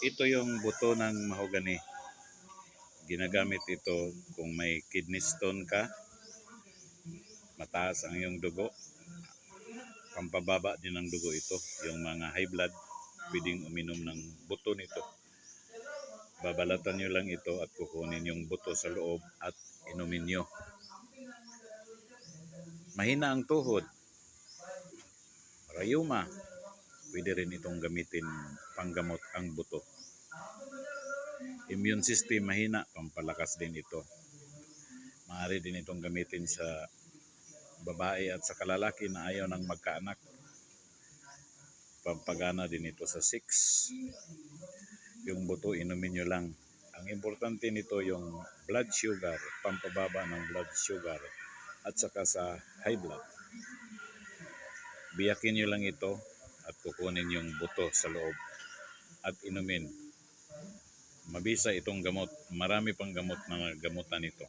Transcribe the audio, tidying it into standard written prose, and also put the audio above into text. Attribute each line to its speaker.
Speaker 1: Ito yung buto ng mahogany. Ginagamit ito kung may kidney stone ka, mataas ang iyong dugo, pampababa din ng dugo ito. Yung mga high blood, pwedeng uminom ng buto nito. Babalatan nyo lang ito at kukunin yung buto sa loob at inumin nyo. Mahina ang tuhod, rayuma, pwede rin itong gamitin panggamot ang buto. Immune system mahina, pampalakas din ito. Maaari din itong gamitin sa babae at sa kalalaki na ayaw ng magkaanak. Pampagana din ito sa 6. Yung buto, inumin nyo lang. Ang importante nito yung blood sugar, pampababa ng blood sugar at saka sa high blood. Biyakin nyo lang ito at kukunin yung buto sa loob at inumin. Mabisa itong gamot. Marami pang gamot na gamutan ito.